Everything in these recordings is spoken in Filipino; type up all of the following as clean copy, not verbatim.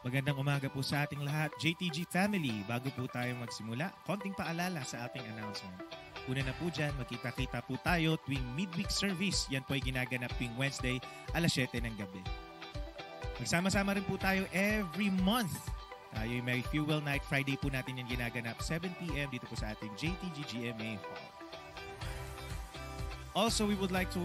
Magandang umaga po sa ating lahat, JTG family. Bago po tayo magsimula, konting paalala sa ating announcement. Una na po dyan, magkita-kita po tayo tuwing midweek service. Yan po ay ginaganap tuwing Wednesday, alas 7 ng gabi. Magsama-sama rin po tayo every month. Tayo may Fuel Night Friday po natin yung ginaganap 7 p.m. dito po sa ating JTG GMA Hall. Also, we would like to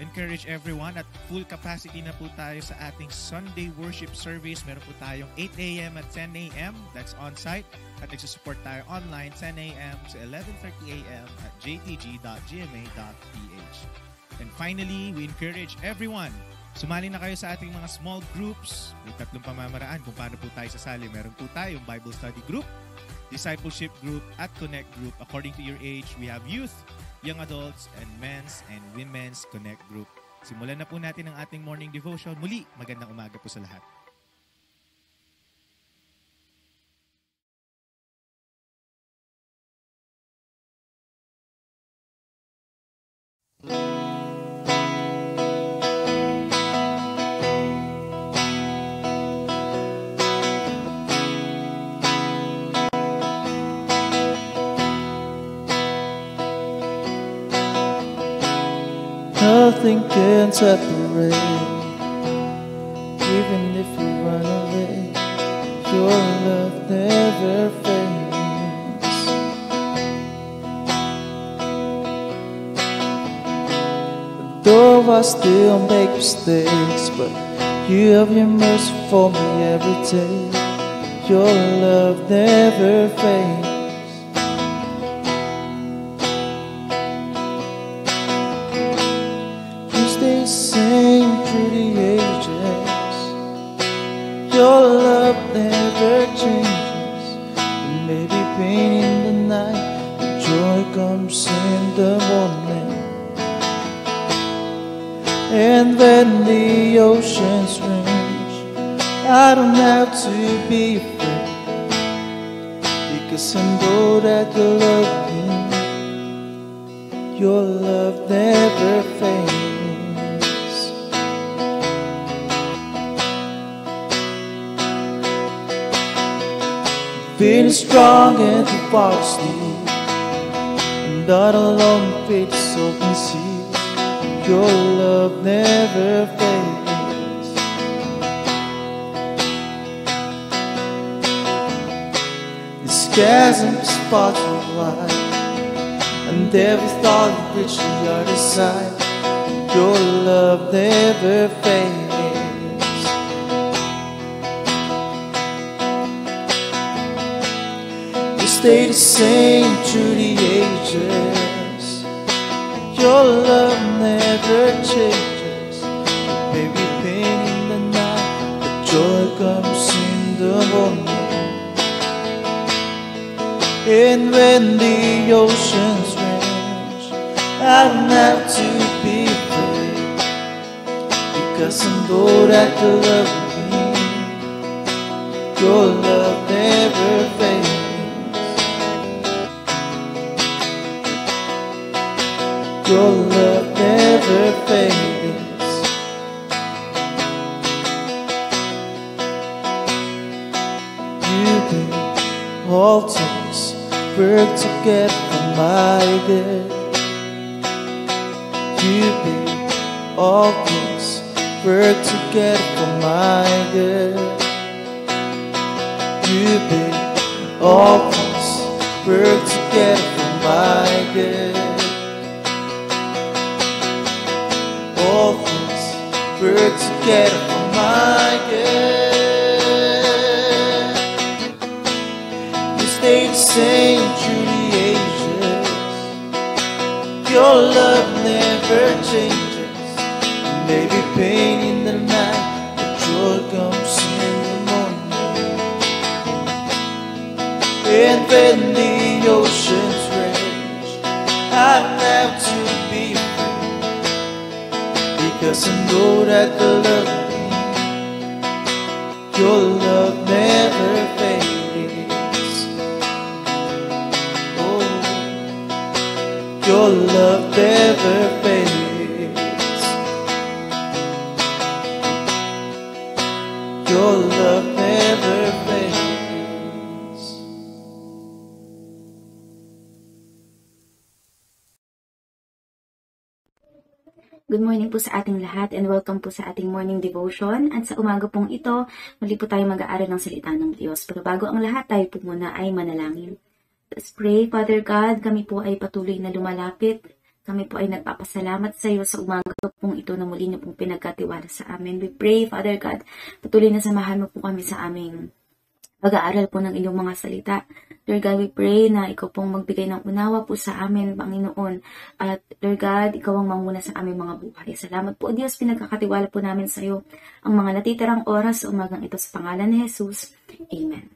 encourage everyone at full capacity na po tayo sa ating Sunday worship service. Meron po tayong 8 a.m. at 10 a.m. That's on-site. At nagsusupport tayo online 10 a.m. to 11:30 a.m. at jtg.gma.ph. And finally, we encourage everyone, sumali na kayo sa ating mga small groups. May 3 pamamaraan kung paano po tayo sasali. Meron po tayong Bible study group, discipleship group, at connect group. According to your age, we have youth, young adults, and men's and women's connect group. Simulan na po natin ang ating morning devotion. Muli, magandang umaga po sa lahat. Nothing can separate, even if you run away. Your love never fades. Though I still make mistakes, but you have your mercy for me every day. Your love never fades. Same through the ages. Your love never changes. It may be pain in the night, but joy comes in the morning. And when the oceans rage, I don't have to be afraid, because I know that you love me. Your love never fades. Feeling strong and the far asleep, I'm not alone, faith is open sea. Your love never fades. The skies and the spots of light, and every thought of which the other side. Your love never fades. Stay the same through the ages. Your love never changes. Maybe pain in the night, but joy comes in the morning. And when the oceans rage, I don't have to be afraid, because I know that you love me. Your love never fades. Your love never fades. You did all things work together for my good. You did all things work together for my good. You did all things work together for my good. All things work together for my good. You stay the same through the ages. Your love never changes. Maybe pain in the night, but joy comes in the morning. And when the oceans rage, I don't have to be afraid, because I know that you love me. Your love never fades. Oh, your love never fades. Your love never Good morning po sa ating lahat and welcome po sa ating morning devotion. At sa umaga pong ito, muli po tayo mag-aaral ng salita ng Diyos. Pero bago ang lahat, tayo po muna ay manalangin. Let's pray. Father God, kami po ay patuloy na lumalapit. Kami po ay nagpapasalamat sa iyo sa umaga pong ito na muli niyo pong pinagkatiwala sa amin. We pray, Father God, patuloy na samahan mo po kami sa aming pag-aaral po ng inyong mga salita. Lord God, we pray na ikaw pong magbigay ng unawa po sa amin, Panginoon. At Lord God, ikaw ang manguna sa aming mga buhay. Salamat po, Diyos, pinagkakatiwala po namin sa iyo ang mga natitirang oras sa umagang ito sa pangalan ni Jesus. Amen.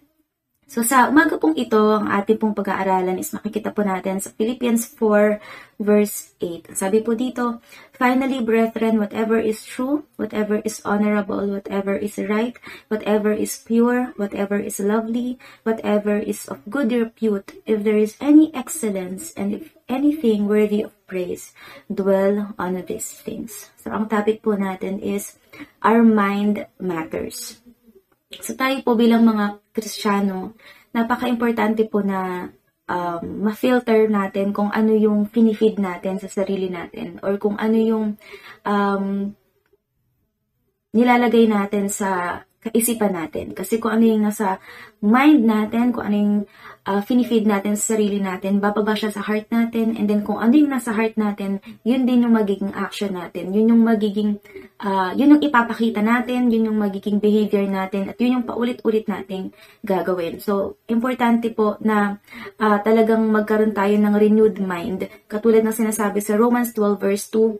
So sa umaga pong ito, ang ating pong pag-aaralan is makikita po natin sa Philippians 4 verse 8. Sabi po dito, "Finally, brethren, whatever is true, whatever is honorable, whatever is right, whatever is pure, whatever is lovely, whatever is of good repute, if there is any excellence and if anything worthy of praise, dwell on these things." So ang topic po natin is, our mind matters. So tayo po bilang mga Kristiyano, napaka-importante po na ma-filter natin kung ano yung pinifeed natin sa sarili natin or kung ano yung nilalagay natin sa kaisipan natin. Kasi kung ano yung nasa mind natin, kung ano yung finifeed natin sa sarili natin, bababa siya sa heart natin, and then kung ano yung nasa heart natin, yun din yung magiging action natin. Yun yung magiging, yun yung ipapakita natin, yun yung magiging behavior natin, at yun yung paulit-ulit nating gagawin. So, importante po na talagang magkaroon tayo ng renewed mind. Katulad ng sinasabi sa Romans 12 verse 2,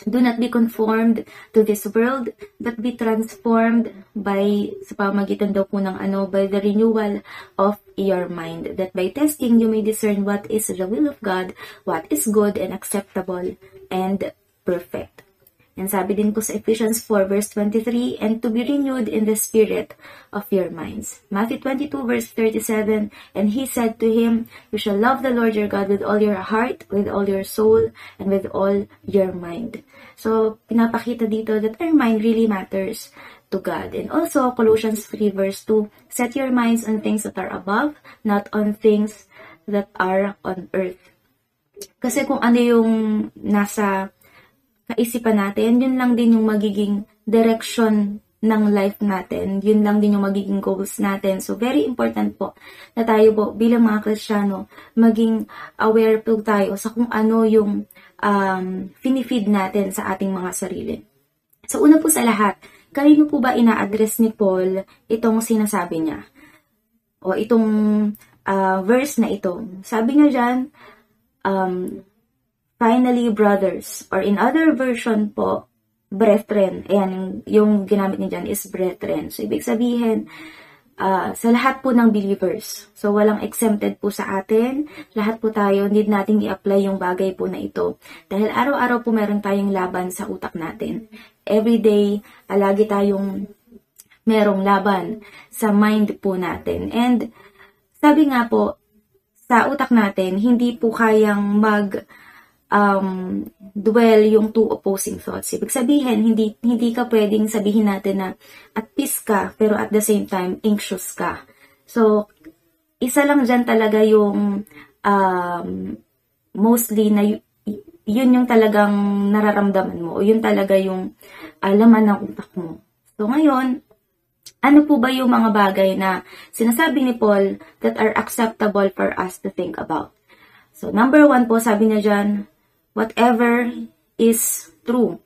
"Do not be conformed to this world, but be transformed by," sa pamagitan daw po ng by the renewal of your mind, that by testing you may discern what is the will of God, what is good and acceptable and perfect. And sabi din po sa Ephesians 4 verse 23, "And to be renewed in the spirit of your minds." Matthew 22 verse 37, "And he said to him, you shall love the Lord your God with all your heart, with all your soul, and with all your mind." So, pinapakita dito that our mind really matters to God. And also, Colossians 3 verse 2, "Set your minds on things that are above, not on things that are on earth." Kasi kung ano yung nasa kaisipan natin, yun lang din yung magiging direction ng life natin. Yun lang din yung magiging goals natin. So, very important po na tayo po bilang mga Kristiyano, maging aware po tayo sa kung ano yung finifeed natin sa ating mga sarili. So, una po sa lahat, kanino po ba ina-address ni Paul itong sinasabi niya? O itong verse na ito. Sabi niya dyan, "Finally, brothers," or in other version po, brethren. Ayan, yung ginamit niya dyan is brethren. So, ibig sabihin, sa lahat po ng believers. So, walang exempted po sa atin. Lahat po tayo, need nating i-apply yung bagay po na ito. Dahil araw-araw po meron tayong laban sa utak natin. Every day, lagi tayong merong laban sa mind po natin. And, sabi nga po, sa utak natin, hindi po kayang dwell yung two opposing thoughts. Ibig sabihin, hindi ka pwedeng sabihin natin na at peace ka, pero at the same time, anxious ka. So, isa lang dyan talaga yung mostly na yun yung talagang nararamdaman mo, o yun talaga yung laman ng utak mo. So, ngayon, ano po ba yung mga bagay na sinasabi ni Paul that are acceptable for us to think about? So, number 1 po, sabi niya dyan, whatever is true.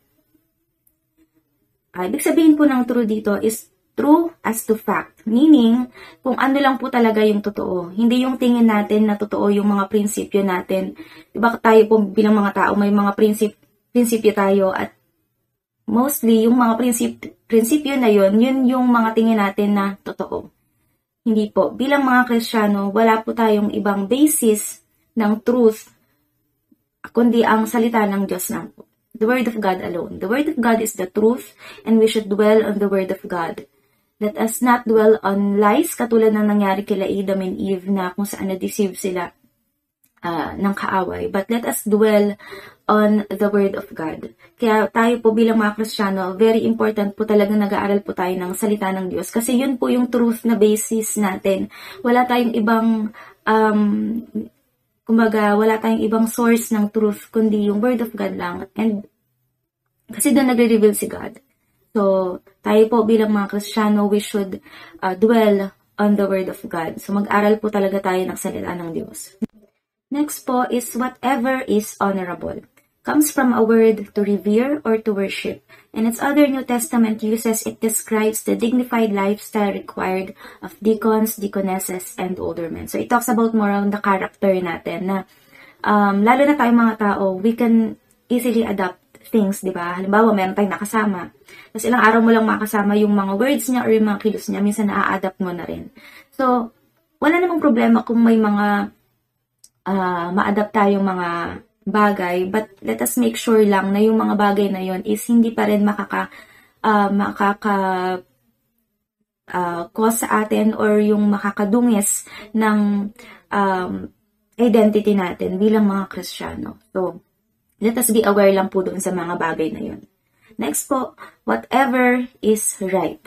Ibig sabihin po ng true dito is true as to fact. Meaning, kung ano lang po talaga yung totoo. Hindi yung tingin natin na totoo yung mga prinsipyo natin. Diba tayo po bilang mga tao, may mga prinsipyo tayo at mostly yung mga prinsipyo na yun yung mga tingin natin na totoo. Hindi po. Bilang mga Kristiyano, wala po tayong ibang basis ng truth kundi ang salita ng Diyos lang po. The Word of God alone. The Word of God is the truth and we should dwell on the Word of God. Let us not dwell on lies katulad ng nangyari kila Adam and Eve na kung saan na-deceive sila ng kaaway. But let us dwell on the Word of God. Kaya tayo po bilang mga Kristiyano, very important po talagang nag-aaral po tayo ng salita ng Diyos. Kasi yun po yung truth na basis natin. Wala tayong ibang kumbaga, wala tayong ibang source ng truth, kundi yung Word of God lang. And Kasi doon nagre-reveal si God. So, tayo po bilang mga Kristiyano, we should dwell on the Word of God. So, mag-aral po talaga tayo ng salita ng Diyos. Next po is whatever is honorable. Comes from a word to revere or to worship. And its other New Testament uses, it describes the dignified lifestyle required of deacons, deaconesses, and older men. So, it talks about more on the character natin na lalo na tayong mga tao, we can easily adapt things, di ba? Halimbawa, meron tayong nakasama. Tapos ilang araw mo lang makasama yung mga words niya or yung mga kilos niya, minsan na-adapt mo na rin. So, wala namang problema kung may mga ma-adapt tayong mga bagay, but let us make sure lang na yung mga bagay na yon is hindi pa rin cause sa atin or yung makakadungis ng identity natin bilang mga Kristiyano. So, let us be aware lang po doon sa mga bagay na yun. Next po, whatever is right.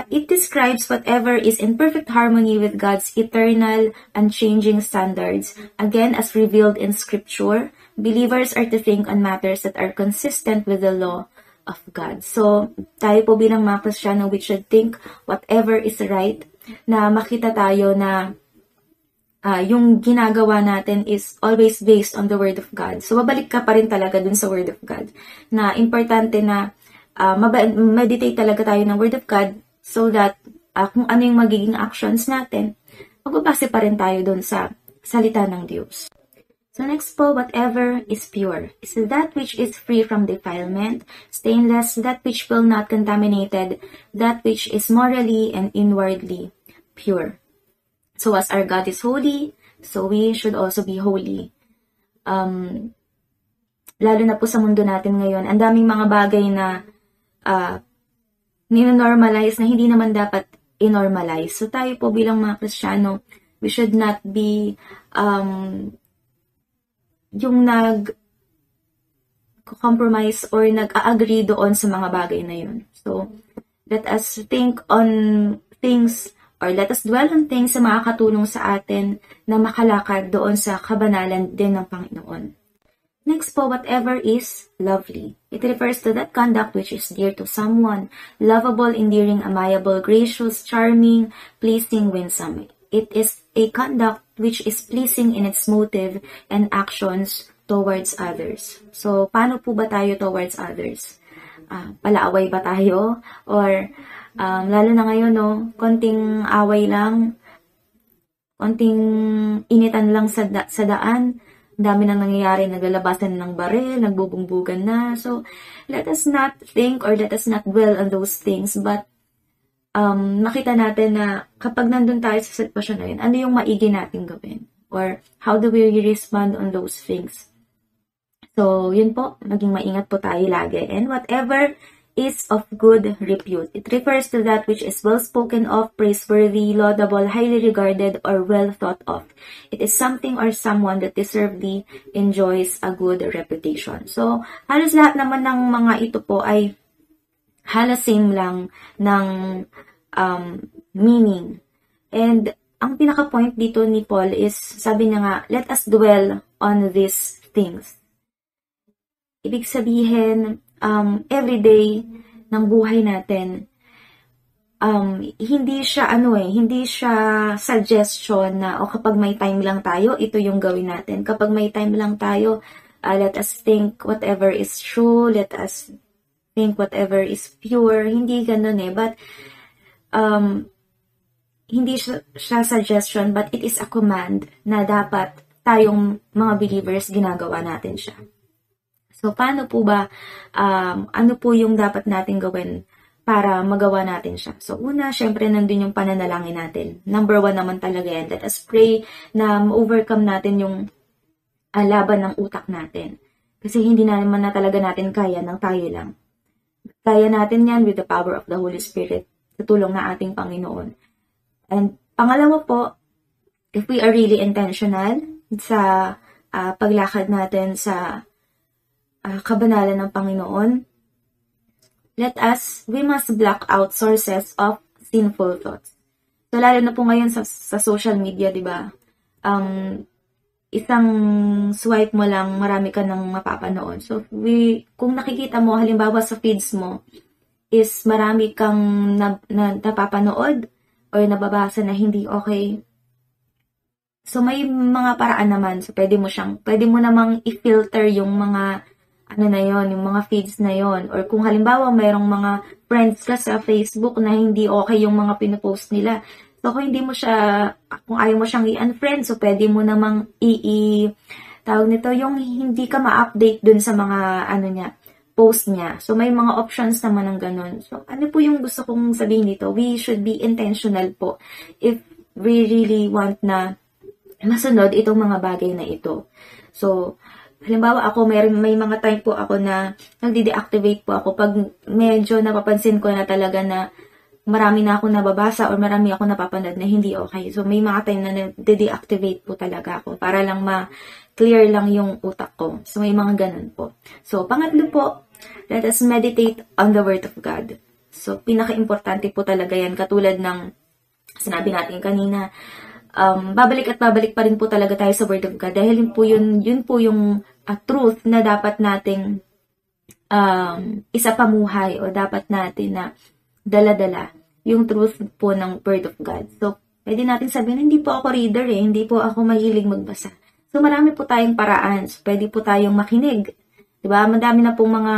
It describes whatever is in perfect harmony with God's eternal, unchanging standards. Again, as revealed in Scripture, believers are to think on matters that are consistent with the law of God. So, tayo po bilang mga Kristiyano, we should think whatever is right, na makita tayo na yung ginagawa natin is always based on the Word of God. So, babalik ka pa rin talaga dun sa Word of God. Na importante na meditate talaga tayo ng Word of God so that kung ano yung magiging actions natin, magbabase pa rin tayo dun sa salita ng Diyos. So, next po, whatever is pure. Is that which is free from defilement, stainless, that which will not contaminated, that which is morally and inwardly pure. So, as our God is holy, so we should also be holy. Lalo na po sa mundo natin ngayon, ang daming mga bagay na nino-normalize na hindi naman dapat i-normalize. So, tayo po bilang mga Kristiyano, we should not be yung nag-compromise or nag-agree doon sa mga bagay na yun. So, let us think on things or let us dwell on things na makakatulong sa atin na makalakad doon sa kabanalan din ng Panginoon. Next po, whatever is lovely. It refers to that conduct which is dear to someone, lovable, endearing, amiable, gracious, charming, pleasing, winsome. It is a conduct which is pleasing in its motive and actions towards others. So, paano po ba tayo towards others? Palaaway ba tayo? Or lalo na ngayon, no, konting away lang, konting initan lang sa daan, dami nang nangyayari, naglalabasan ng baril, nagbubungbugan na. So, let us not think or let us not dwell on those things, but makita natin na kapag nandun tayo sa sitwasyon na yun, ano yung maigi natin gawin? Or how do we respond on those things? So, yun po, maging maingat po tayo lagi. And whatever is of good repute. It refers to that which is well spoken of, praiseworthy, laudable, highly regarded, or well thought of. It is something or someone that deservedly enjoys a good reputation. So, halos lahat naman ng mga ito po ay halos same lang ng meaning. And ang pinaka-point dito ni Paul is, sabi niya nga, let us dwell on these things. Ibig sabihin, everyday ng buhay natin, hindi siya hindi siya suggestion na kapag may time lang tayo, ito yung gawin natin. Kapag may time lang tayo, let us think whatever is true, let us think whatever is pure. Hindi ganun but hindi siya suggestion, but it is a command na dapat tayong mga believers ginagawa natin siya. So, paano po ba, ano po yung dapat natin gawin para magawa natin siya? So, una, syempre, nandun yung pananalangin natin. Number 1 naman talaga yan. Let us pray na ma-overcome natin yung laban ng utak natin. Kasi hindi naman na talaga natin kaya ng tayo lang. Kaya natin yan with the power of the Holy Spirit sa tulong ng ating Panginoon. And pangalawa po, if we are really intentional sa paglakad natin sa kabanalan ng Panginoon, we must block out sources of sinful thoughts. So, lalo na po ngayon sa social media, di ba? isang swipe mo lang, marami ka nang mapapanood. So, kung nakikita mo, halimbawa sa feeds mo, is marami kang napapanood or nababasa na hindi okay. So, may mga paraan naman. So, pwede mo namang i-filter yung mga, yung mga feeds na yon. Or kung halimbawa, mayroong mga friends ka sa Facebook na hindi okay yung mga pinopost nila. So, kung ayaw mo siyang i-unfriend, so pwede mo namang tawag nito, yung hindi ka ma-update dun sa mga, post niya. So, may mga options naman ng ganun. So, ano po yung gusto kong sabihin dito? We should be intentional po if we really want na masunod itong mga bagay na ito. So, halimbawa ako, may mga time po ako na nagde-deactivate po ako pag medyo napapansin ko na talaga na marami na ako nababasa or marami ako napapanood na hindi okay. So, may mga time na nagde-deactivate po talaga ako para lang ma-clear lang yung utak ko. So, may mga ganun po. So, pangatlo po, let us meditate on the Word of God. So, pinaka-importante po talaga yan. Katulad ng sinabi natin kanina, babalik at babalik pa rin po talaga tayo sa Word of God dahil yun po yung truth na dapat nating isapamuhay o dapat natin na dala-dala yung truth po ng Word of God. So, pwede natin sabihin, hindi po ako reader hindi po ako mahilig magbasa. So, marami po tayong paraan. So, pwede po tayong makinig. Diba? Madami na pong mga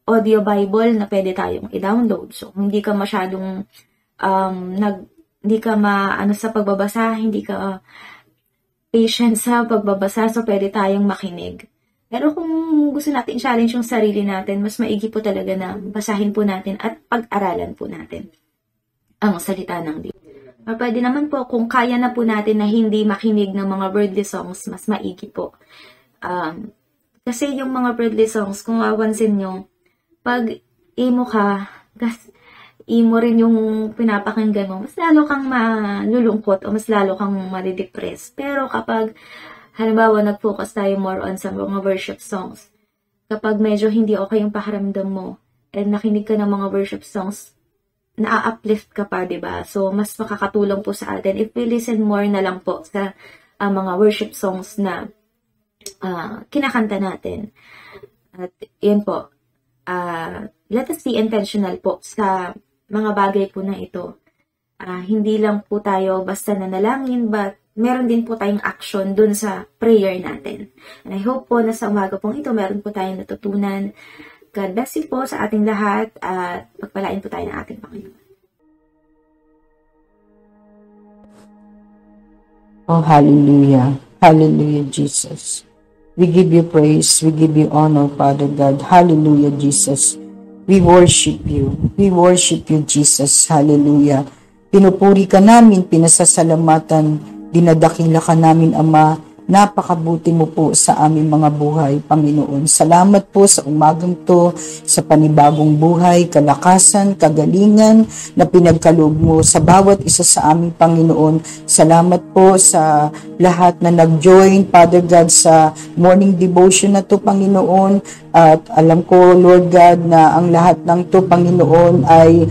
audio Bible na pwede tayong i-download. So, kung hindi ka masyadong hindi ka sa pagbabasa, hindi ka patient sa pagbabasa, so pwede tayong makinig. Pero kung gusto natin challenge yung sarili natin, mas maigi po talaga na basahin po natin at pag-aralan po natin ang salita ng Diyos. Pwede naman po, kung kaya na po natin na hindi makinig ng mga worldly songs, mas maigi po. Kasi yung mga worldly songs, kung awansin nyo, pag emo ka, imo rin yung pinapakinggan mo, mas lalo kang malulungkot o mas lalo kang madidepress. Pero kapag, halimbawa, nag-focus tayo more on sa mga worship songs, kapag medyo hindi okay yung pakiramdam mo, and nakinig ka ng mga worship songs, na-uplift ka pa, diba? So, mas makakatulong po sa atin if we listen more na lang po sa mga worship songs na kinakanta natin. At yun po, let us be intentional po sa mga bagay po na ito. Hindi lang po tayo basta nanalangin, but meron din po tayong action dun sa prayer natin. And I hope po na sa umaga pong ito, meron po tayong natutunan. God bless you po sa ating lahat at pagpalain po tayo ng ating Panginoon. Oh, hallelujah. Hallelujah, Jesus. We give you praise. We give you honor, Father God. Hallelujah, Jesus. We worship you. We worship you, Jesus. Hallelujah. Pinupuri ka namin, pinasasalamatan, dinadakila ka namin, Ama. Napakabuti mo po sa aming mga buhay, Panginoon. Salamat po sa umagang to, sa panibagong buhay, kalakasan, kagalingan na pinagkaloob mo sa bawat isa sa aming Panginoon. Salamat po sa lahat na nag-join, Father God, sa morning devotion na to, Panginoon. At alam ko, Lord God, na ang lahat ng to, Panginoon, ay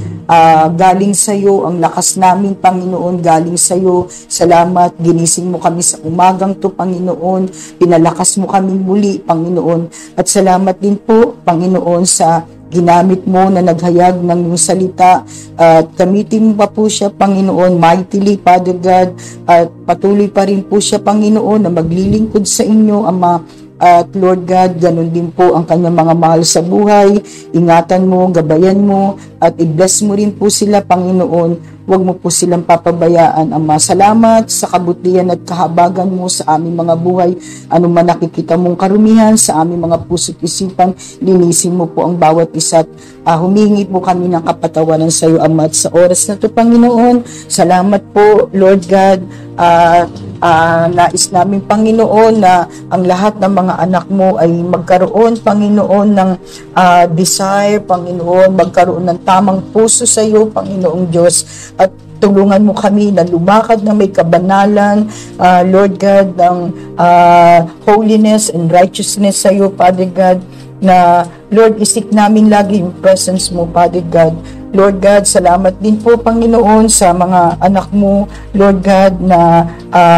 galing sa iyo. Ang lakas namin, Panginoon, galing sa iyo. Salamat, ginising mo kami sa umagang to, Panginoon. Pinalakas mo kami muli, Panginoon. At salamat din po, Panginoon, sa ginamit mo na naghayag ng iyong salita. At gamitin mo pa po siya, Panginoon, mightily, Father God. At patuloy pa rin po siya, Panginoon, na maglilingkod sa inyo, Ama. At Lord God, ganun din po ang kanyang mga mahal sa buhay. Ingatan mo, gabayan mo, at i-bless mo rin po sila, Panginoon. Huwag mo po silang papabayaan, Ama. Salamat sa kabutihan at kahabagan mo sa aming mga buhay. Ano man nakikita mong karumihan sa aming mga puso't isipan, linisin mo po ang bawat isa't humingi po kami ng kapatawaran sa iyo, Ama. At sa oras na ito, Panginoon, salamat po, Lord God. Nais namin, Panginoon, na ang lahat ng mga anak mo ay magkaroon, Panginoon, ng desire, Panginoon, magkaroon ng tamang puso sa iyo, Panginoong Diyos, at tulungan mo kami na lumakad na may kabanalan, Lord God, ng holiness and righteousness sa iyo, Father God, na Lord, isik namin lagi yung presence mo, Father God. Lord God, salamat din po, Panginoon, sa mga anak mo, Lord God, na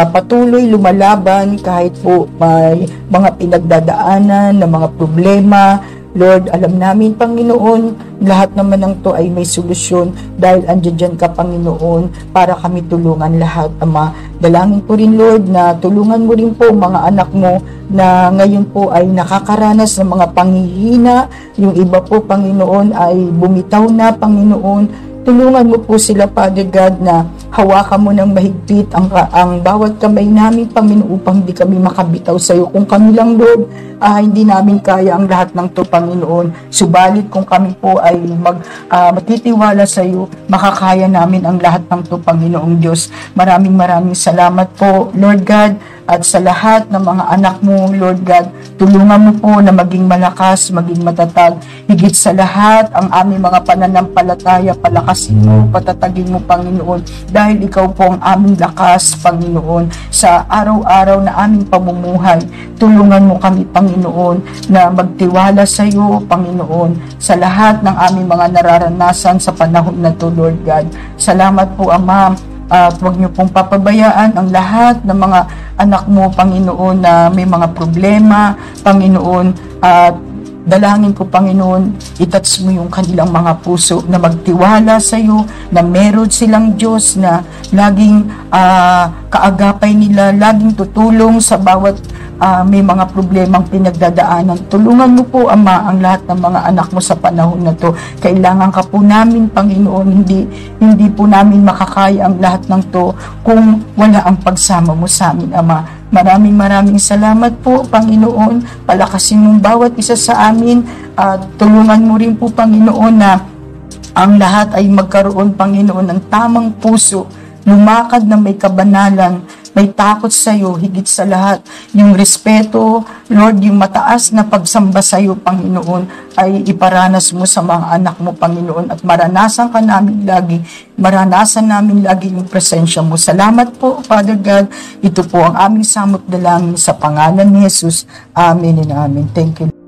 patuloy lumalaban kahit po may mga pinagdadaanan na mga problema. Lord, alam namin, Panginoon, lahat naman ng to ay may solusyon dahil andyan ka, Panginoon, para kami tulungan lahat, Ama. Dalangin po rin, Lord, na tulungan mo rin po mga anak mo na ngayon po ay nakakaranas ng mga panghihina. Yung iba po, Panginoon, ay bumitaw na, Panginoon. Tulungan mo po sila, Father God, na hawakan mo ng mahigpit ang bawat kamay namin, Panginoon, upang di kami makabitaw sa iyo. Kung kami lang, Lord, hindi namin kaya ang lahat ng to, Panginoon. Subalit kung kami po ay matitiwala sa iyo, makakaya namin ang lahat ng to, Panginoong Diyos. Maraming salamat po, Lord God, at sa lahat ng mga anak mo, Lord God, tulungan mo po na maging malakas, maging matatag. Higit sa lahat, ang aming mga pananampalataya, palakasin mo, patatagin mo, Panginoon, dahil ikaw po ang aming lakas, Panginoon, sa araw-araw na aming pamumuhay. Tulungan mo kami, Panginoon, na magtiwala sa iyo, Panginoon, sa lahat ng aming mga nararanasan sa panahon na to, Lord God. Salamat po, Ama. At huwag niyo pong papabayaan ang lahat ng mga anak mo, Panginoon, na may mga problema, Panginoon. At dalangin ko, Panginoon, itouch mo yung kanilang mga puso na magtiwala sa iyo, na meron silang Diyos na laging kaagapay nila, laging tutulong sa bawat may mga problemang pinagdadaanan. Tulungan mo po, Ama, ang lahat ng mga anak mo sa panahon na to. Kailangan ka po namin, Panginoon. Hindi po namin makakaya ang lahat ng to kung wala ang pagsama mo sa amin, Ama. Maraming salamat po, Panginoon. Palakasin mong bawat isa sa amin at tulungan mo rin po, Panginoon, na ang lahat ay magkaroon, Panginoon, ng tamang puso, lumakad na may kabanalan, may takot sa iyo, higit sa lahat, yung respeto, Lord, yung mataas na pagsamba sa iyo, Panginoon, ay iparanas mo sa mga anak mo, Panginoon, at maranasan namin lagi yung presensya mo. Salamat po, Father God. Ito po ang aming samot dalangin sa pangalan ni Jesus. Amen and amen. Thank you.